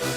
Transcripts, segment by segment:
Hey,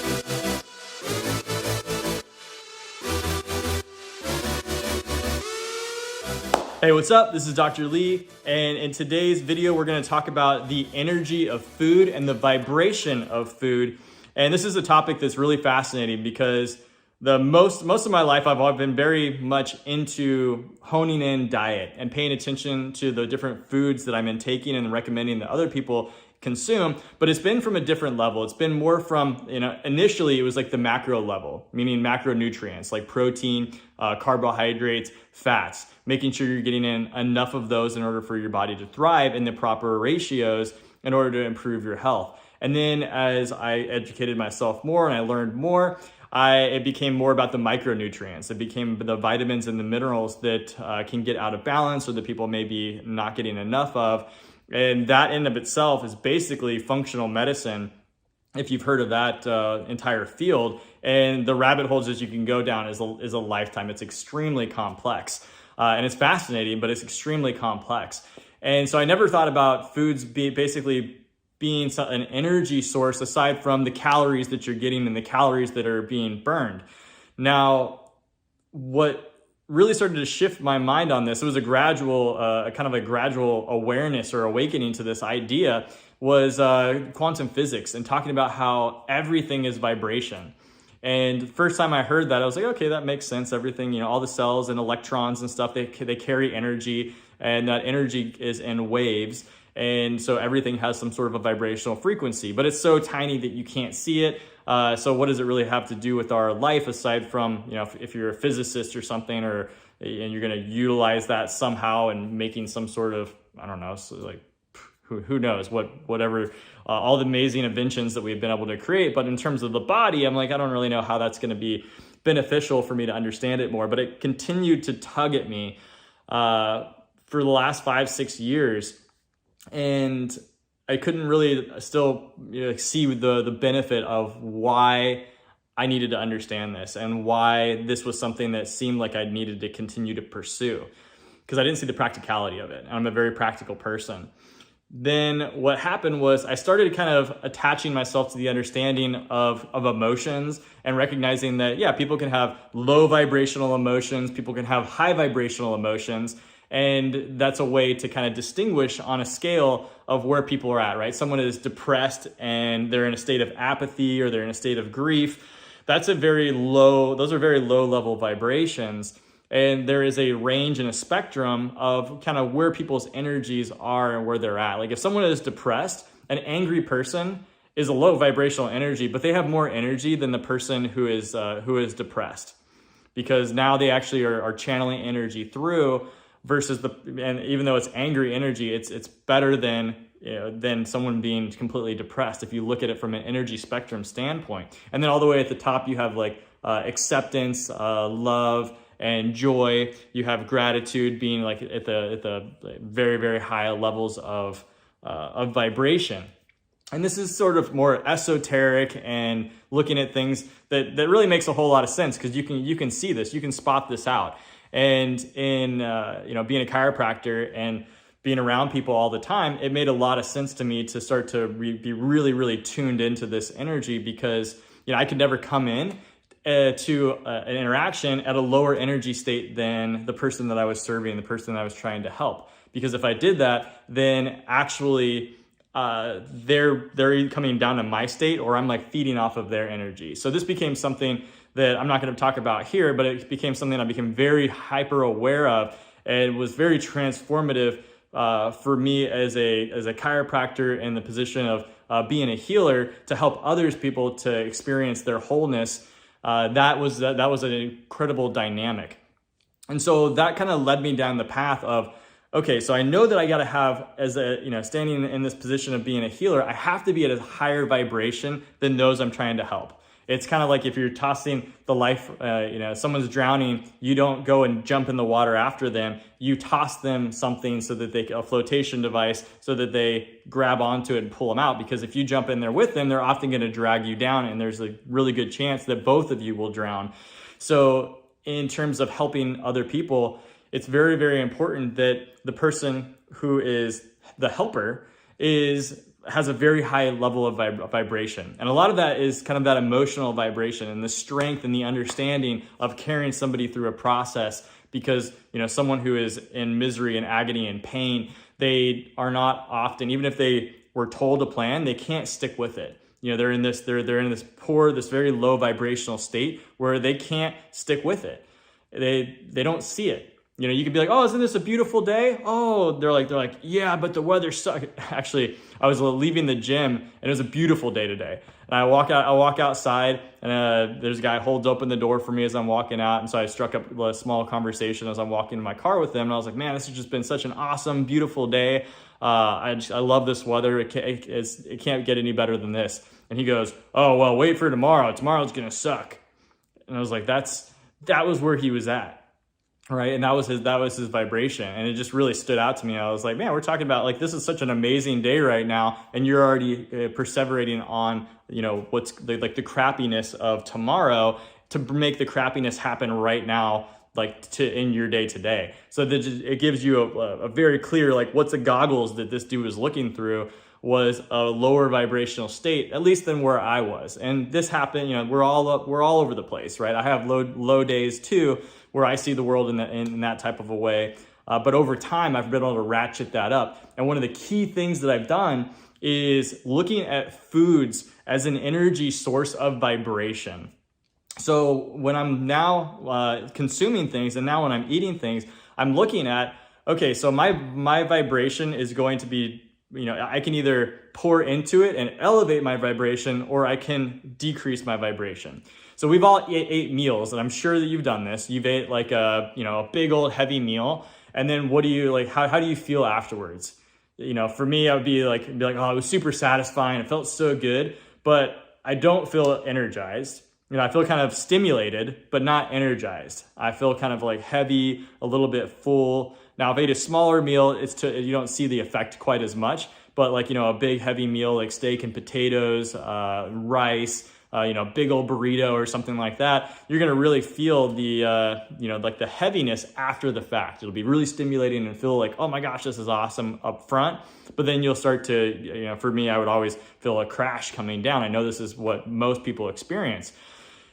what's up? This is Dr. Lee, and in today's video, we're going to talk about the energy of food and the vibration of food. And this is a topic that's really fascinating because most of my life, I've been very much into honing in diet and paying attention to the different foods that I'm intaking and recommending that other people consume, but it's been from a different level. It's been more from, initially it was like the macro level, meaning macronutrients like protein, carbohydrates, fats, making sure you're getting in enough of those in order for your body to thrive in the proper ratios in order to improve your health. And then as I educated myself more and I learned more, it became more about the micronutrients. It became the vitamins and the minerals that can get out of balance or that people may be not getting enough of. And that in of itself is basically functional medicine, if you've heard of that entire field. And the rabbit holes that you can go down is a lifetime. It's extremely complex. And it's fascinating, but it's extremely complex. And so I never thought about foods basically being an energy source aside from the calories that you're getting and the calories that are being burned. Now, what really started to shift my mind on this, it was a gradual awareness or awakening to this idea, was quantum physics and talking about how everything is vibration. And the first time I heard that, I was like, okay, that makes sense. Everything, all the cells and electrons and stuff, they carry energy, and that energy is in waves. And so everything has some sort of a vibrational frequency, but it's so tiny that you can't see it. So what does it really have to do with our life aside from, if you're a physicist or something, and you're going to utilize that somehow and making some sort of, I don't know, so like who knows whatever, all the amazing inventions that we've been able to create. But in terms of the body, I'm like, I don't really know how that's going to be beneficial for me to understand it more, but it continued to tug at me for the last 5-6 years. And I couldn't really still see the benefit of why I needed to understand this and why this was something that seemed like I needed to continue to pursue, because I didn't see the practicality of it. I'm a very practical person. Then what happened was I started kind of attaching myself to the understanding of emotions and recognizing that, yeah, people can have low vibrational emotions, people can have high vibrational emotions. And that's a way to kind of distinguish on a scale of where people are at, right? Someone is depressed and they're in a state of apathy or they're in a state of grief. Those are very low level vibrations. And there is a range and a spectrum of kind of where people's energies are and where they're at. Like if someone is depressed, an angry person is a low vibrational energy, but they have more energy than the person who is depressed, because now they actually are channeling energy through. And even though it's angry energy, it's better than someone being completely depressed if you look at it from an energy spectrum standpoint. And then all the way at the top, you have like acceptance, love, and joy. You have gratitude being like at the very, very high levels of vibration. And this is sort of more esoteric and looking at things that really makes a whole lot of sense, because you can see this, you can spot this out. And in being a chiropractor and being around people all the time, it made a lot of sense to me to start to be really, really tuned into this energy, because I could never come in to an interaction at a lower energy state than the person that I was serving, the person that I was trying to help. Because if I did that, then actually they're coming down to my state, or I'm like feeding off of their energy. So this became something that I'm not going to talk about here, but it became something I became very hyper aware of, and was very transformative for me as a chiropractor in the position of being a healer to help others people to experience their wholeness. That was an incredible dynamic. And so that kind of led me down the path of, okay, so I know that I got to have, as standing in this position of being a healer, I have to be at a higher vibration than those I'm trying to help. It's kind of like if you're tossing the life, someone's drowning, you don't go and jump in the water after them. You toss them something so that a flotation device, so that they grab onto it and pull them out. Because if you jump in there with them, they're often going to drag you down, and there's a really good chance that both of you will drown. So in terms of helping other people, it's very, very important that the person who is the helper is has a very high level of vibration. And a lot of that is kind of that emotional vibration and the strength and the understanding of carrying somebody through a process, because, you know, someone who is in misery and agony and pain, they are not often, even if they were told a plan, they can't stick with it. You know, they're in this very low vibrational state where they can't stick with it. They don't see it. You know, you could be like, oh, isn't this a beautiful day? Oh, they're like, yeah, but the weather sucks. Actually, I was leaving the gym and it was a beautiful day today. And I walk outside and there's a guy holds open the door for me as I'm walking out. And so I struck up a small conversation as I'm walking in my car with him. And I was like, man, this has just been such an awesome, beautiful day. I love this weather. It can't get any better than this. And he goes, oh, well, wait for tomorrow. Tomorrow's going to suck. And I was like, that was where he was at. Right. And that was his vibration. And it just really stood out to me. I was like, man, we're talking about like, this is such an amazing day right now. And you're already perseverating on, you know, what's the crappiness of tomorrow to make the crappiness happen right now, like in your day to day. So that it gives you a very clear, like what's the goggles that this dude was looking through was a lower vibrational state, at least than where I was. And this happened, you know, we're all over the place, right? I have low days too, where I see the world in that type of a way. But over time, I've been able to ratchet that up. And one of the key things that I've done is looking at foods as an energy source of vibration. So when I'm now consuming things, and now when I'm eating things, I'm looking at, okay, so my vibration is going to be, you know, I can either pour into it and elevate my vibration, or I can decrease my vibration. So we've all ate meals, and I'm sure that you've done this. You've ate like a big old heavy meal, and then what do you like? How do you feel afterwards? You know, for me, I would be like, oh, it was super satisfying. It felt so good, but I don't feel energized. You know, I feel kind of stimulated, but not energized. I feel kind of like heavy, a little bit full. Now, if I ate a smaller meal, you don't see the effect quite as much. But like, you know, a big heavy meal like steak and potatoes, rice, big old burrito or something like that, you're going to really feel the, like the heaviness after the fact. It'll be really stimulating and feel like, oh my gosh, this is awesome up front. But then you'll start to, for me, I would always feel a crash coming down. I know this is what most people experience.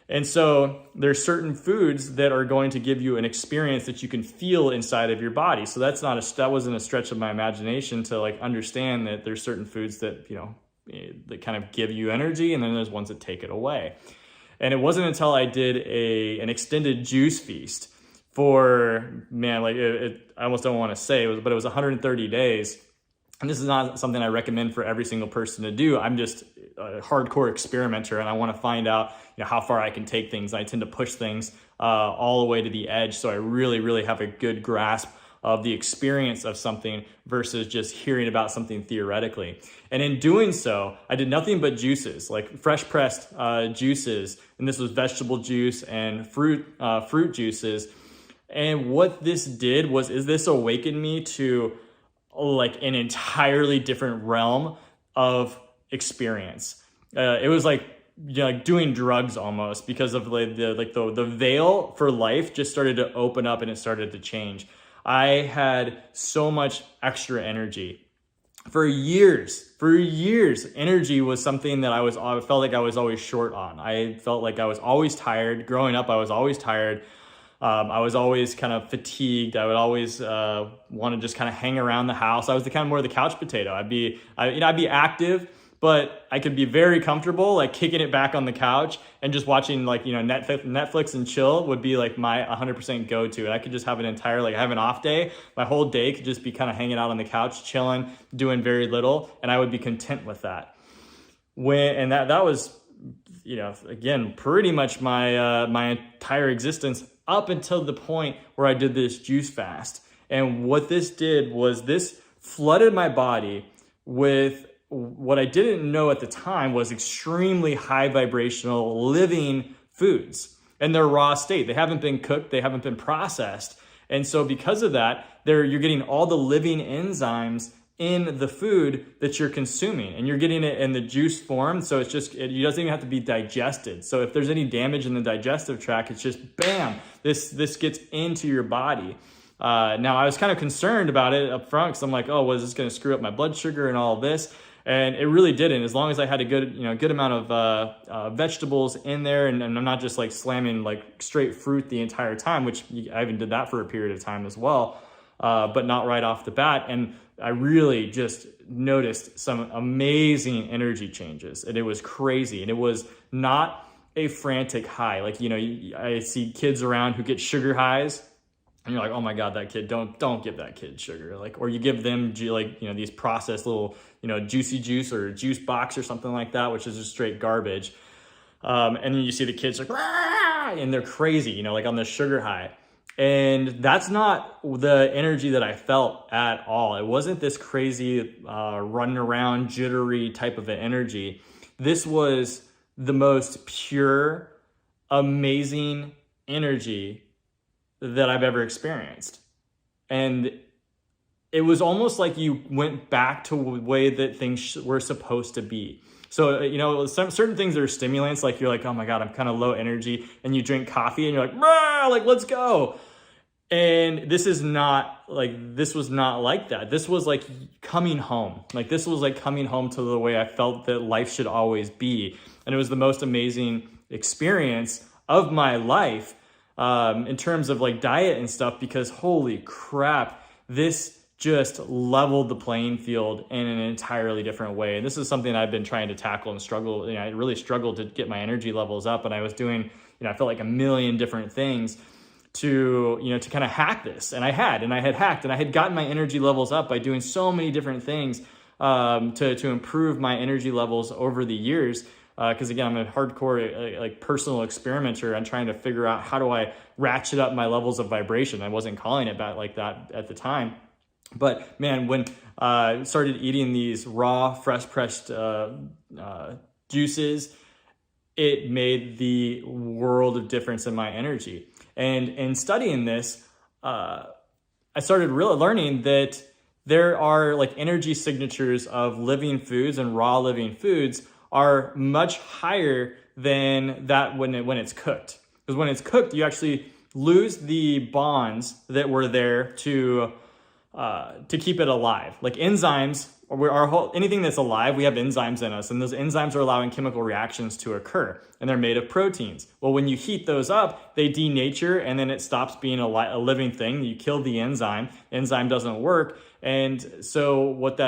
And so there's certain foods that are going to give you an experience that you can feel inside of your body. So that wasn't a stretch of my imagination to like understand that there's certain foods that, that kind of give you energy, and then there's ones that take it away. And it wasn't until I did an extended juice feast for, I almost don't want to say it, but it was 130 days. And this is not something I recommend for every single person to do. I'm just a hardcore experimenter, and I want to find out how far I can take things. I tend to push things all the way to the edge, so I really, really have a good grasp of the experience of something versus just hearing about something theoretically. And in doing so, I did nothing but juices, like fresh pressed juices, and this was vegetable juice and fruit juices. And what this did is this awakened me to like an entirely different realm of experience. It was like doing drugs almost, because of the veil for life just started to open up and it started to change. I had so much extra energy. For years, energy was something that I felt like I was always short on. I felt like I was always tired. Growing up, I was always tired. I was always kind of fatigued. I would always want to just kind of hang around the house. I was more of the couch potato. I'd be active, but I could be very comfortable, like kicking it back on the couch and just watching Netflix and chill would be like my 100% go-to. And I could just have I have an off day. My whole day could just be kind of hanging out on the couch, chilling, doing very little, and I would be content with that. That was, again, pretty much my entire existence up until the point where I did this juice fast. And what this did was this flooded my body with what I didn't know at the time was extremely high vibrational living foods in their raw state. They haven't been cooked, they haven't been processed. And so because of that, you're getting all the living enzymes in the food that you're consuming, and you're getting it in the juice form. So it doesn't even have to be digested. So if there's any damage in the digestive tract, it's just bam, this gets into your body. Now I was kind of concerned about it up front, because I'm like, oh, was this going to screw up my blood sugar and all of this? And it really didn't. As long as I had a good amount of vegetables in there, and I'm not just like slamming like straight fruit the entire time, which I even did that for a period of time as well, but not right off the bat. And I really just noticed some amazing energy changes, and it was crazy. And it was not a frantic high. Like, I see kids around who get sugar highs, and you're like, oh my God, that kid, don't give that kid sugar. Like, or you give them these processed little, juicy juice or juice box or something like that, which is just straight garbage. And then you see the kids like, "Rah!" and they're crazy, like on the sugar high. And that's not the energy that I felt at all. It wasn't this crazy, running around, jittery type of an energy. This was the most pure, amazing energy that I've ever experienced. And it was almost like you went back to the way that things were supposed to be. So, some certain things that are stimulants, like you're like, oh my God, I'm kind of low energy, and you drink coffee and you're like, rah, like, let's go. And this was not like that. This was like coming home. Like, this was like coming home to the way I felt that life should always be. And it was the most amazing experience of my life, in terms of like diet and stuff, because holy crap, this just leveled the playing field in an entirely different way. And this is something I've been trying to tackle and struggle. I really struggled to get my energy levels up, and I was doing, I felt like a million different things to kind of hack this. And I had hacked, and I had gotten my energy levels up by doing so many different things, to improve my energy levels over the years. Because again, I'm a hardcore like personal experimenter. I'm trying to figure out, how do I ratchet up my levels of vibration. I wasn't calling it like that at the time. But man, when I started eating these raw, fresh pressed juices, it made the world of difference in my energy. And in studying this, I started really learning that there are like energy signatures of living foods, and raw living foods are much higher than that when it's cooked. Because when it's cooked, you actually lose the bonds that were there to keep it alive. Like enzymes, anything that's alive, we have enzymes in us, and those enzymes are allowing chemical reactions to occur, and they're made of proteins. Well, when you heat those up, they denature, and then it stops being a living thing. You kill the enzyme doesn't work, and so and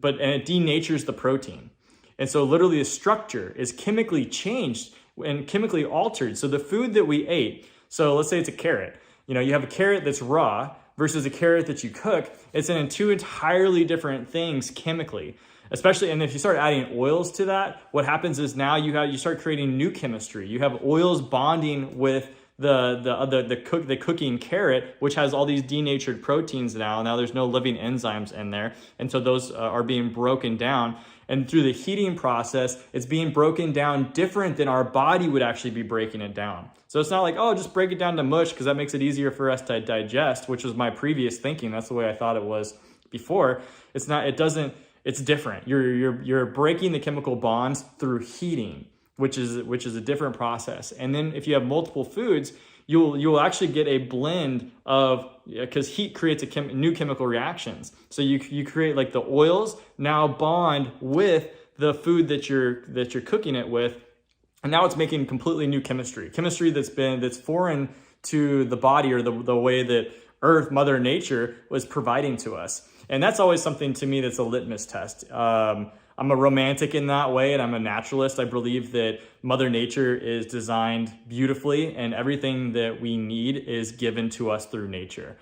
it denatures the protein. And so literally the structure is chemically changed and chemically altered. So the food that we ate, so let's say it's a carrot, you have a carrot that's raw versus a carrot that you cook. It's in two entirely different things chemically, especially. And if you start adding oils to that, what happens is now you start creating new chemistry. You have oils bonding with the cooking carrot, which has all these denatured proteins now. Now there's no living enzymes in there. And so those are being broken down. And through the heating process, it's being broken down different than our body would actually be breaking it down. So it's not like, oh, just break it down to mush because that makes it easier for us to digest, which was my previous thinking. That's the way I thought it was before. It's not, it doesn't, it's different. You're breaking the chemical bonds through heating, which is a different process. And then if you have multiple foods, you'll actually get a blend of, because heat creates new chemical reactions. So you create like the oils now bond with the food that you're cooking it with, and now it's making completely new chemistry that's foreign to the body, or the way that Earth, Mother Nature, was providing to us. And that's always something to me that's a litmus test. I'm a romantic in that way, and I'm a naturalist. I believe that Mother Nature is designed beautifully, and everything that we need is given to us through nature.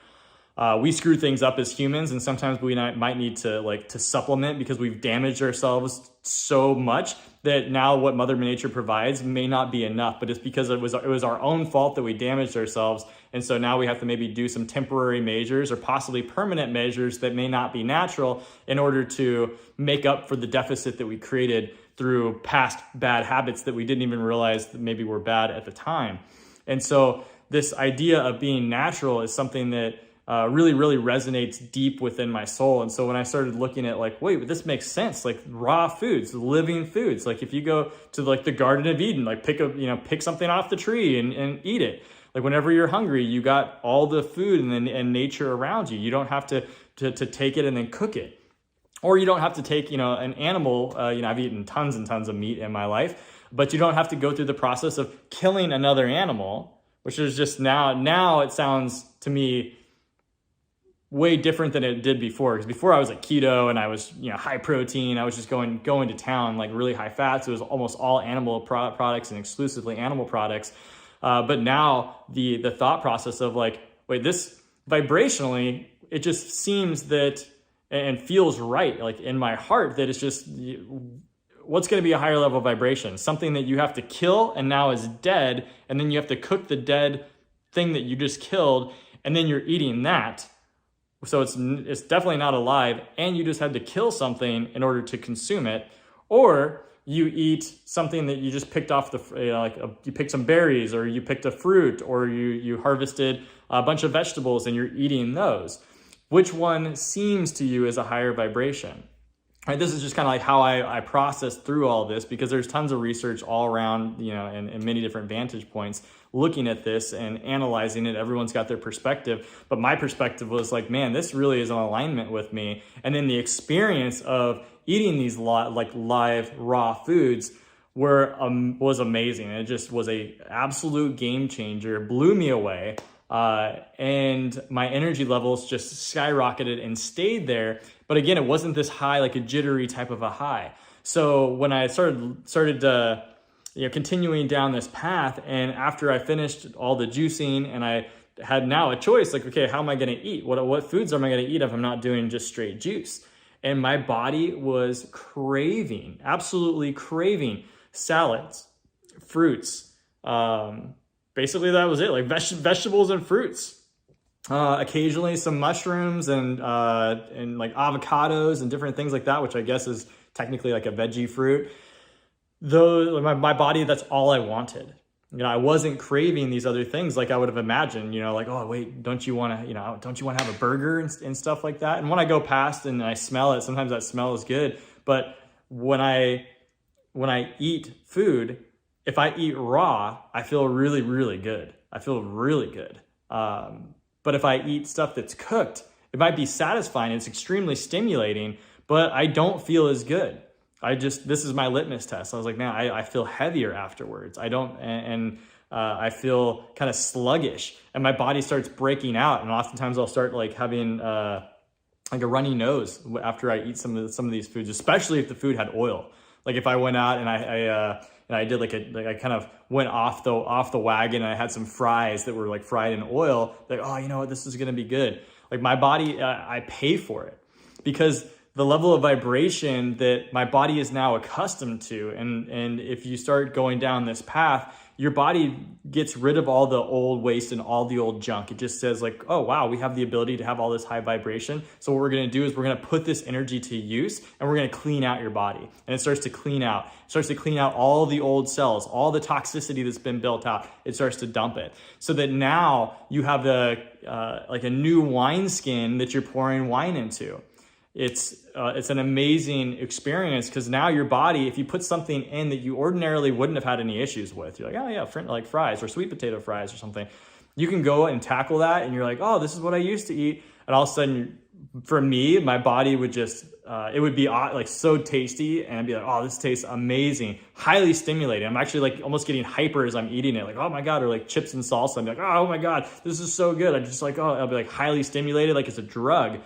We screw things up as humans, and sometimes we might need to supplement because we've damaged ourselves so much that now what Mother Nature provides may not be enough, but it's because it was our own fault that we damaged ourselves. And so now we have to maybe do some temporary measures or possibly permanent measures that may not be natural in order to make up for the deficit that we created through past bad habits that we didn't even realize that maybe were bad at the time. And so this idea of being natural is something that really, really resonates deep within my soul. And so when I started looking at like, wait, but this makes sense, like raw foods, living foods, like if you go to like the Garden of Eden, like pick something off the tree and eat it. Like whenever you're hungry, you got all the food and nature around you. You don't have to take it and then cook it. Or you don't have to take, an animal, I've eaten tons and tons of meat in my life, but you don't have to go through the process of killing another animal, which is just now it sounds to me way different than it did before. Because before I was like keto and I was, high protein, I was just going to town, like really high fats. It was almost all animal products and exclusively animal products. But now the thought process of like, wait, this vibrationally, it just seems that and feels right, like in my heart, that it's just, what's going to be a higher level of vibration? Something that you have to kill and now is dead, and then you have to cook the dead thing that you just killed, and then you're eating that. So it's definitely not alive, and you just had to kill something in order to consume it. Or you eat something that you just picked off you picked some berries, or you picked a fruit, or you harvested a bunch of vegetables and you're eating those. Which one seems to you as a higher vibration? Right, this is just kind of like how I process through all this, because there's tons of research all around, and many different vantage points looking at this and analyzing it. Everyone's got their perspective, but my perspective was like, man, this really is in alignment with me. And then the experience of eating these live raw foods was amazing. It just was a absolute game changer, blew me away. And my energy levels just skyrocketed and stayed there. But again, it wasn't this high, like a jittery type of a high. So when I started continuing down this path, and after I finished all the juicing and I had now a choice, like, okay, how am I going to eat? What foods am I going to eat if I'm not doing just straight juice? And my body was absolutely craving salads, fruits, basically that was it, like vegetables and fruits. Occasionally some mushrooms and like avocados and different things like that, which I guess is technically like a veggie fruit. Though my body, that's all I wanted. I wasn't craving these other things like I would have imagined, like, oh wait, don't you want to have a burger and stuff like that? And when I go past and I smell it, sometimes that smell is good. But when I eat food, if I eat raw, I feel really, really good. I feel really good. But if I eat stuff that's cooked, it might be satisfying. It's extremely stimulating, but I don't feel as good. This is my litmus test. I was like, man, I feel heavier afterwards. I feel kind of sluggish, and my body starts breaking out. And oftentimes I'll start like having like a runny nose after I eat some of these foods, especially if the food had oil. Like if I went out and I did I kind of went off the wagon and I had some fries that were like fried in oil. Like, oh, you know what, this is gonna be good. Like my body, I pay for it because the level of vibration that my body is now accustomed to. And if you start going down this path, your body gets rid of all the old waste and all the old junk. It just says like, oh, wow, we have the ability to have all this high vibration. So what we're going to do is we're going to put this energy to use and we're going to clean out your body. And it starts to clean out. It starts to clean out all the old cells, all the toxicity that's been built out. It starts to dump it. So that now you have like a new wineskin that you're pouring wine into. It's an amazing experience because now your body, if you put something in that you ordinarily wouldn't have had any issues with, you're like, oh yeah, like fries or sweet potato fries or something. You can go and tackle that and you're like, oh, this is what I used to eat. And all of a sudden, for me, my body would just, it would be like so tasty and I'd be like, oh, this tastes amazing, highly stimulating. I'm actually like almost getting hyper as I'm eating it. Like, oh my God, or like chips and salsa. I'm like, oh my God, this is so good. I'm just like, oh, I'll be like highly stimulated, like it's a drug.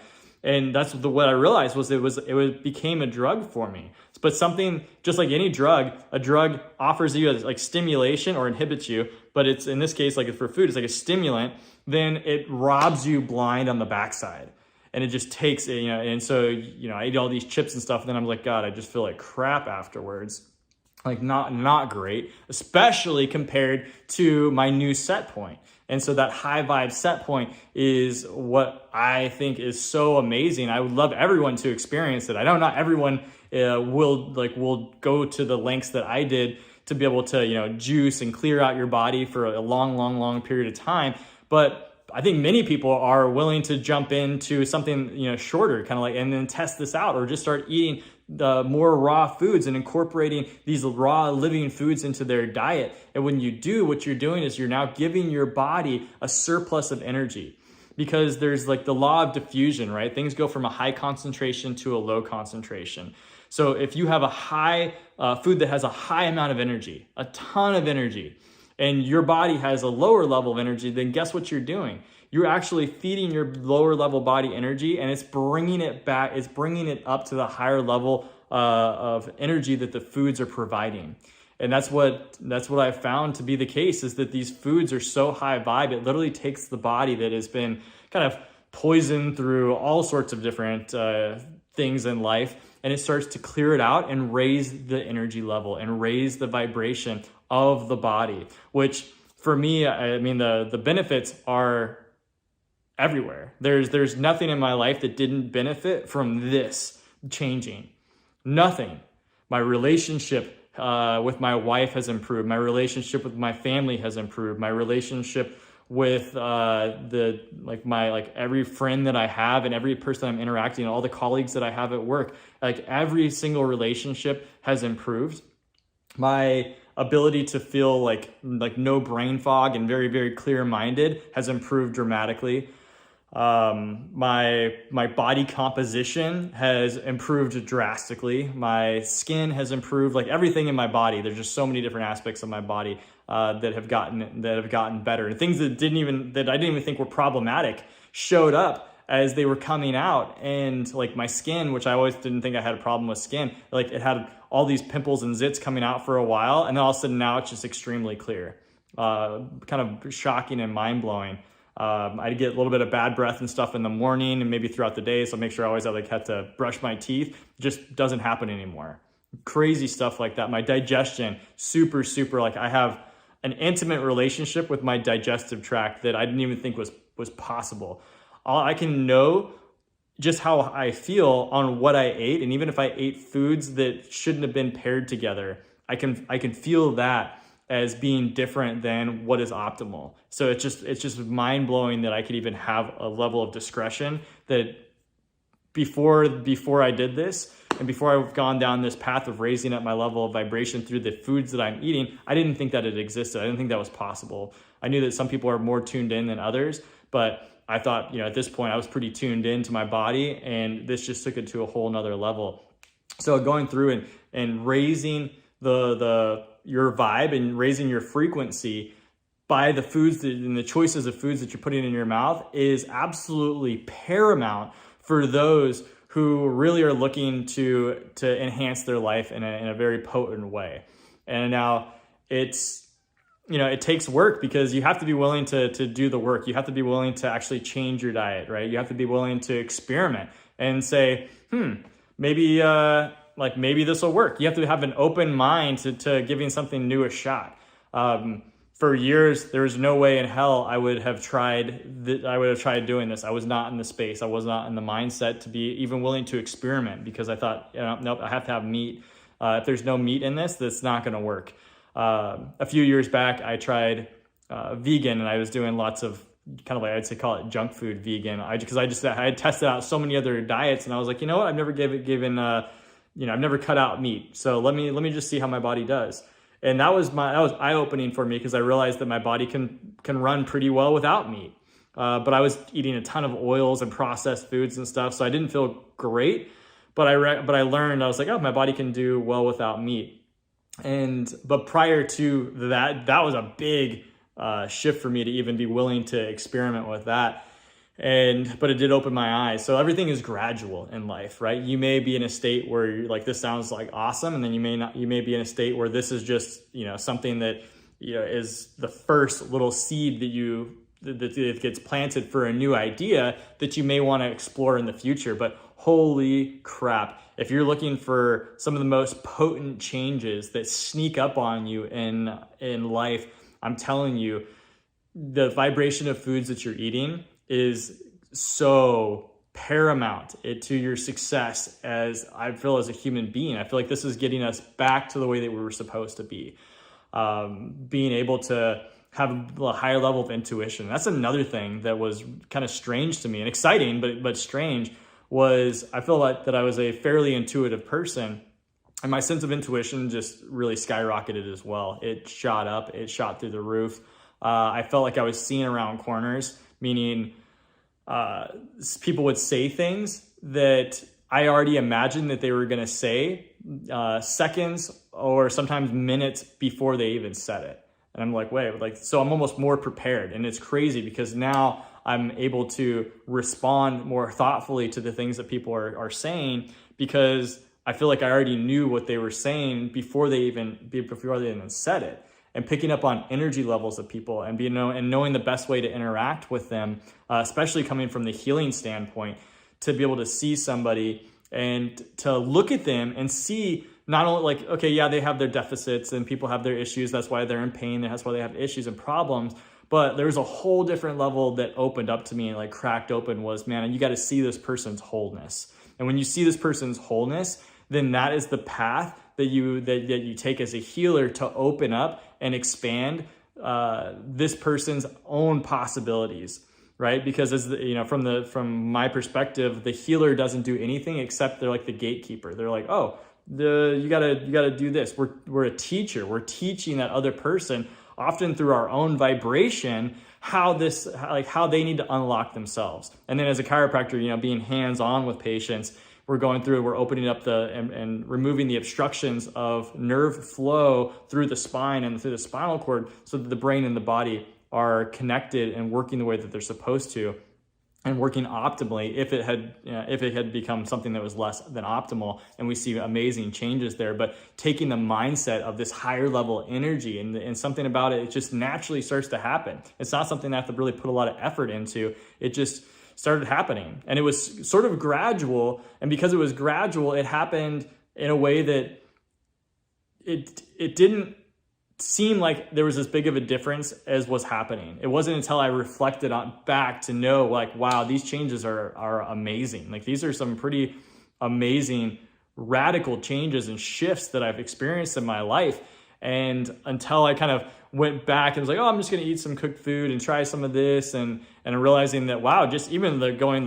And that's what I realized was it became a drug for me. But something just like any drug, a drug offers you like stimulation or inhibits you. But it's in this case, like for food, it's like a stimulant. Then it robs you blind on the backside, and it just takes it, And so I eat all these chips and stuff, and then I'm like, God, I just feel like crap afterwards. Like not great, especially compared to my new set point. And so that high vibe set point is what I think is so amazing. I would love everyone to experience it. I know not everyone will go to the lengths that I did to be able to, juice and clear out your body for a long period of time. But I think many people are willing to jump into something, shorter, kind of like, and then test this out or just start eating the more raw foods and incorporating these raw living foods into their diet. And when you do, what you're doing is you're now giving your body a surplus of energy, because there's like the law of diffusion, right? Things go from a high concentration to a low concentration. So if you have a high food that has a high amount of energy, a ton of energy, and your body has a lower level of energy, then guess what you're doing? You're actually feeding your lower level body energy, and it's bringing it back. It's bringing it up to the higher level of energy that the foods are providing. And that's what I found to be the case, is that these foods are so high vibe, it literally takes the body that has been kind of poisoned through all sorts of different things in life, and it starts to clear it out and raise the energy level and raise the vibration of the body, which for me, I mean, the benefits are everywhere. There's nothing in my life that didn't benefit from this changing. Nothing. My relationship with my wife has improved. My relationship with my family has improved. My relationship with every friend that I have and every person I'm interacting, all the colleagues that I have at work, like every single relationship has improved. My ability to feel like no brain fog and very, very clear-minded has improved dramatically. My body composition has improved drastically. My skin has improved, like everything in my body. There's just so many different aspects of my body that have gotten better. And things that I didn't even think were problematic showed up as they were coming out. And like my skin, which I always didn't think I had a problem with skin, like it had all these pimples and zits coming out for a while, and then all of a sudden now it's just extremely clear. Kind of shocking and mind-blowing. I'd get a little bit of bad breath and stuff in the morning and maybe throughout the day, so make sure I always had to brush my teeth. It just doesn't happen anymore. Crazy stuff like that. My digestion, super, like I have an intimate relationship with my digestive tract that I didn't even think was possible. I can know just how I feel on what I ate, and even if I ate foods that shouldn't have been paired together, I can feel that as being different than what is optimal. So it's just mind-blowing that I could even have a level of discretion that before I did this, and before I've gone down this path of raising up my level of vibration through the foods that I'm eating, I didn't think that it existed. I didn't think that was possible. I knew that some people are more tuned in than others, but I thought, at this point I was pretty tuned in to my body, and this just took it to a whole nother level. So going through and raising your vibe and raising your frequency by the foods and the choices of foods that you're putting in your mouth is absolutely paramount for those who really are looking to enhance their life in a very potent way. And now it takes work, because you have to be willing to do the work. You have to be willing to actually change your diet, right? You have to be willing to experiment and say, maybe this will work. You have to have an open mind to giving something new a shot. For years, there was no way in hell I would have tried doing this. I was not in the space. I was not in the mindset to be even willing to experiment, because I thought, nope, I have to have meat. If there's no meat in this, that's not going to work. A few years back, I tried vegan, and I was doing lots of kind of like, I'd say call it junk food vegan. I had tested out so many other diets, and I was like, you know what? I've never I've never cut out meat. So let me just see how my body does. And that was eye-opening for me, because I realized that my body can run pretty well without meat. But I was eating a ton of oils and processed foods and stuff, so I didn't feel great. But I learned, I was like, oh, my body can do well without meat. But prior to that was a big shift for me to even be willing to experiment with that. But it did open my eyes. So everything is gradual in life, right? You may be in a state where you're like, this sounds like awesome. And then you may be in a state where this is just, something that, is the first little seed that gets planted for a new idea that you may want to explore in the future. But holy crap, if you're looking for some of the most potent changes that sneak up on you in life, I'm telling you, the vibration of foods that you're eating is so paramount to your success as a human being. I feel like this is getting us back to the way that we were supposed to be. Being able to have a higher level of intuition. That's another thing that was kind of strange to me, and exciting, but strange, was I feel like that I was a fairly intuitive person, and my sense of intuition just really skyrocketed as well. It shot up, it shot through the roof. I felt like I was seeing around corners, meaning people would say things that I already imagined that they were going to say seconds or sometimes minutes before they even said it. And I'm like, wait, like, so I'm almost more prepared. And it's crazy because now I'm able to respond more thoughtfully to the things that people are saying, because I feel like I already knew what they were saying before they even said it. And picking up on energy levels of people and knowing the best way to interact with them, especially coming from the healing standpoint, to be able to see somebody and to look at them and see not only like, okay, yeah, they have their deficits and people have their issues. That's why they're in pain. That's why they have issues and problems. But there's a whole different level that opened up to me and like cracked open was, man, you got to see this person's wholeness. And when you see this person's wholeness, then that is the path that you take as a healer to open up and expand this person's own possibilities, right? Because from my perspective, the healer doesn't do anything except they're like the gatekeeper. They're like, oh, you gotta do this. We're a teacher. We're teaching that other person, often through our own vibration, how they need to unlock themselves. And then as a chiropractor, being hands-on with patients, we're opening up and removing the obstructions of nerve flow through the spine and through the spinal cord so that the brain and the body are connected and working the way that they're supposed to and working optimally if it had become something that was less than optimal. And we see amazing changes there. But taking the mindset of this higher level energy and something about it just naturally starts to happen. It's not something I have to really put a lot of effort into. It just started happening. And it was sort of gradual. And because it was gradual, it happened in a way that it didn't seem like there was as big of a difference as was happening. It wasn't until I reflected back to know, like, wow, these changes are amazing. Like, these are some pretty amazing radical changes and shifts that I've experienced in my life. And until I kind of went back and was like, oh, I'm just going to eat some cooked food and try some of this, and realizing that, wow, just even eating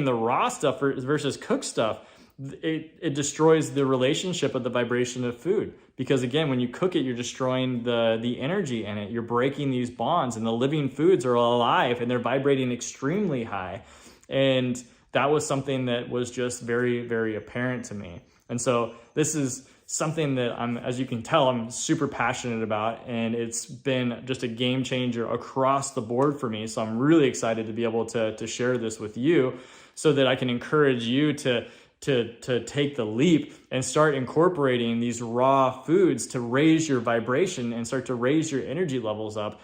the raw stuff versus cooked stuff, it destroys the relationship of the vibration of food. Because again, when you cook it, you're destroying the energy in it. You're breaking these bonds, and the living foods are alive and they're vibrating extremely high. And that was something that was just very, very apparent to me. And so this is something that as you can tell, I'm super passionate about, and it's been just a game changer across the board for me. So I'm really excited to be able to share this with you so that I can encourage you to take the leap and start incorporating these raw foods to raise your vibration and start to raise your energy levels up.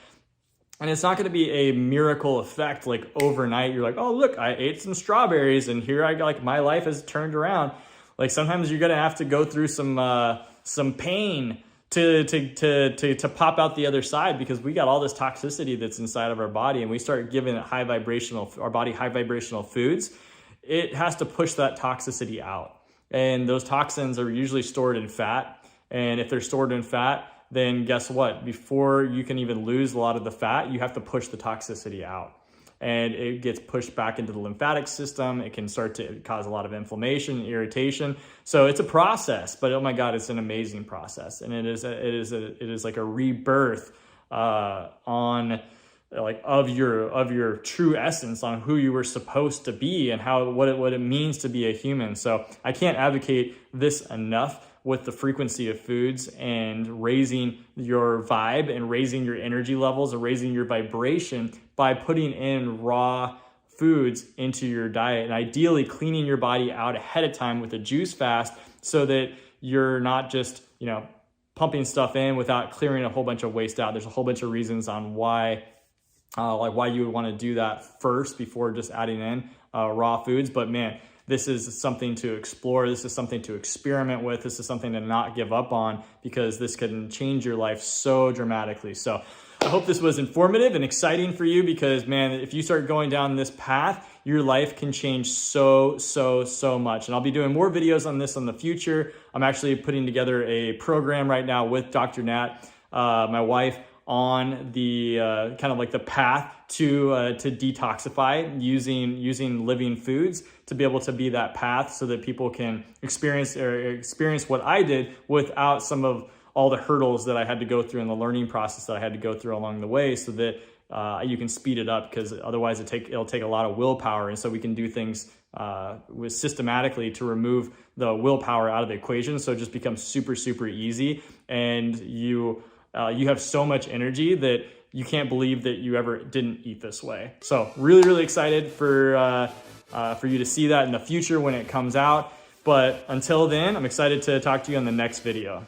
And it's not going to be a miracle effect like overnight. You're like, oh, look, I ate some strawberries and here my life has turned around. Like, sometimes you're going to have to go through some pain to pop out the other side, because we got all this toxicity that's inside of our body, and we start giving our body high vibrational foods. It has to push that toxicity out. And those toxins are usually stored in fat. And if they're stored in fat, then guess what? Before you can even lose a lot of the fat, you have to push the toxicity out. And it gets pushed back into the lymphatic system. It can start to cause a lot of inflammation and irritation. So it's a process, but oh my God, it's an amazing process. And it is like a rebirth of your true essence, on who you were supposed to be and what it means to be a human. So I can't advocate this enough with the frequency of foods and raising your vibe and raising your energy levels and raising your vibration by putting in raw foods into your diet, and ideally cleaning your body out ahead of time with a juice fast so that you're not just, pumping stuff in without clearing a whole bunch of waste out. There's a whole bunch of reasons on why you would want to do that first before just adding in raw foods. But man, this is something to explore. This is something to experiment with. This is something to not give up on, because this can change your life so dramatically. So I hope this was informative and exciting for you, because man, if you start going down this path, your life can change so much. And I'll be doing more videos on this in the future. I'm actually putting together a program right now with Dr. Nat, my wife, on the kind of like the path to detoxify using living foods, to be able to be that path so that people can experience what I did without some of all the hurdles that I had to go through in the learning process that I had to go through along the way, so that you can speed it up, because otherwise it'll take a lot of willpower. And so we can do things systematically to remove the willpower out of the equation. So it just becomes super, super easy. And you have so much energy that you can't believe that you ever didn't eat this way. So really, really excited for you to see that in the future when it comes out. But until then, I'm excited to talk to you on the next video.